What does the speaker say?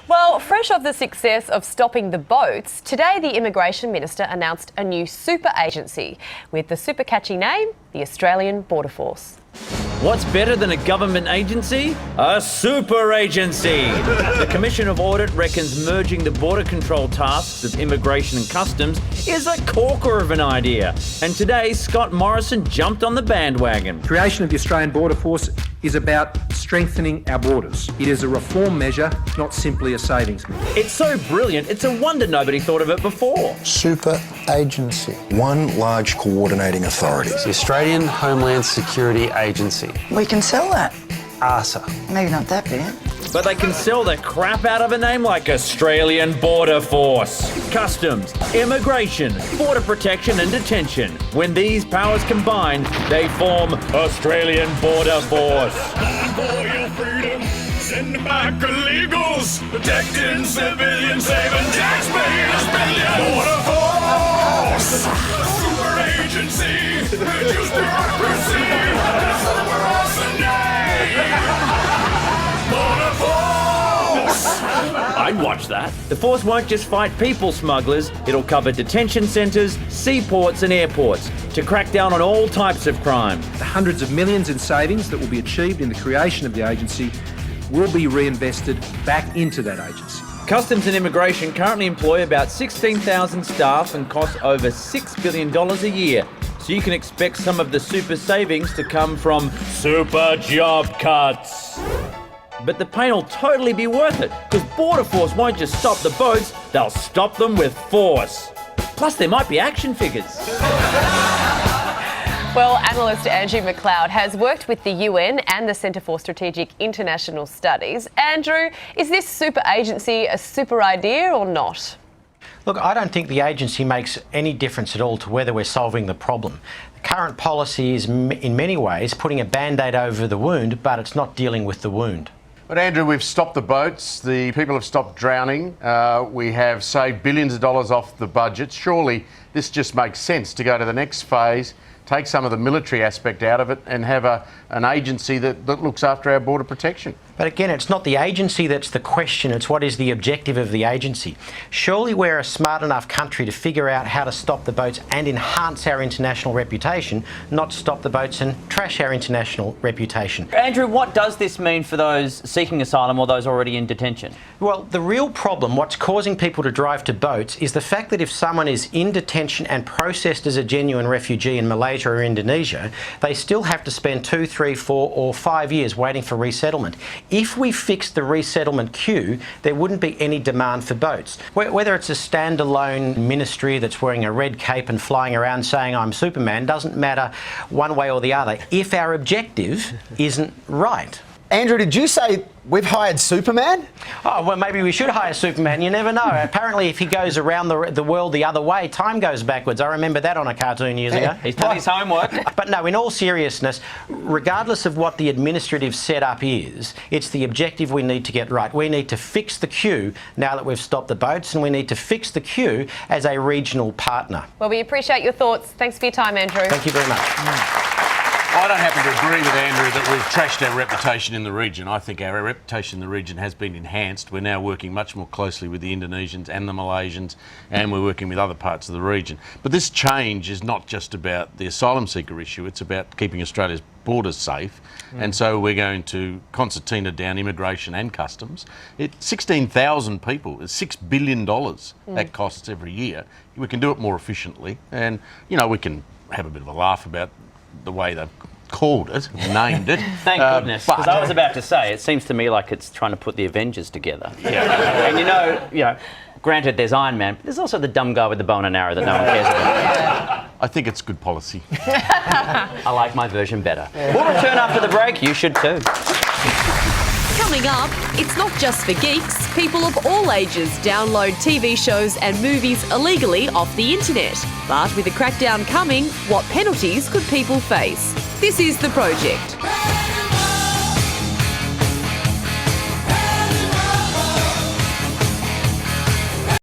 Well, fresh off the success of stopping the boats, today the Immigration Minister announced a new super agency with the super catchy name, the Australian Border Force. What's better than a government agency? A super agency! The Commission of Audit reckons merging the border control tasks of Immigration and Customs is a corker of an idea. And today, Scott Morrison jumped on the bandwagon. Creation of the Australian Border Force is about strengthening our borders. It is a reform measure, not simply a savings measure. It's so brilliant, it's a wonder nobody thought of it before. Super agency. One large coordinating authority. The Australian Homeland Security Agency. We can sell that. ARSA. Maybe not that big. But they can sell the crap out of a name like Australian Border Force. Customs, immigration, border protection and detention. When these powers combine, they form Australian Border Force. For your freedom, send back illegals, protecting civilians, saving taxpayers billions. Border Force, a super agency, reduce bureaucracy, super arsenal. Border Force. I'd watch that. The force won't just fight people smugglers, it'll cover detention centres, seaports and airports to crack down on all types of crime. The hundreds of millions in savings that will be achieved in the creation of the agency will be reinvested back into that agency. Customs and Immigration currently employ about 16,000 staff and cost over $6 billion a year. So you can expect some of the super savings to come from super job cuts. But the pain will totally be worth it, because Border Force won't just stop the boats, they'll stop them with force. Plus there might be action figures. Well, analyst Andrew McLeod has worked with the UN and the Centre for Strategic International Studies. Andrew, is this super agency a super idea or not? Look, I don't think the agency makes any difference at all to whether we're solving the problem. The current policy is, in many ways, putting a band-aid over the wound, but it's not dealing with the wound. But Andrew, we've stopped the boats, the people have stopped drowning, we have saved billions of dollars off the budget. Surely this just makes sense to go to the next phase, take some of the military aspect out of it and have an agency that looks after our border protection. But again, it's not the agency that's the question, it's what is the objective of the agency. Surely we're a smart enough country to figure out how to stop the boats and enhance our international reputation, not stop the boats and trash our international reputation. Andrew, what does this mean for those seeking asylum or those already in detention? Well, the real problem, what's causing people to drive to boats, is the fact that if someone is in detention and processed as a genuine refugee in Malaysia or Indonesia, they still have to spend 2, 3, 4 or 5 years waiting for resettlement. If we fixed the resettlement queue, there wouldn't be any demand for boats. Whether it's a standalone ministry that's wearing a red cape and flying around saying I'm Superman, doesn't matter one way or the other if our objective isn't right. Andrew, did you say we've hired Superman? Oh, well, maybe we should hire Superman. You never know. Apparently, if he goes around the world the other way, time goes backwards. I remember that on a cartoon years ago. He's done his homework. But no, in all seriousness, regardless of what the administrative setup is, it's the objective we need to get right. We need to fix the queue now that we've stopped the boats, and we need to fix the queue as a regional partner. Well, we appreciate your thoughts. Thanks for your time, Andrew. Thank you very much. I don't happen to agree with Andrew that we've trashed our reputation in the region. I think our reputation in the region has been enhanced. We're now working much more closely with the Indonesians and the Malaysians, and we're working with other parts of the region. But this change is not just about the asylum seeker issue, it's about keeping Australia's borders safe. And so we're going to concertina down immigration and customs. It's 16,000 people, it's $6 billion that costs every year. We can do it more efficiently, and you know, we can have a bit of a laugh about the way they've called it, named it. Thank goodness, because I was about to say, it seems to me like it's trying to put the Avengers together. Yeah. And you know, granted there's Iron Man, but there's also the dumb guy with the bow and an arrow that no one cares about. I think it's good policy. I like my version better. We'll return after the break, you should too. Coming up, it's not just for geeks. People of all ages download TV shows and movies illegally off the internet. But with a crackdown coming, what penalties could people face? This is The Project.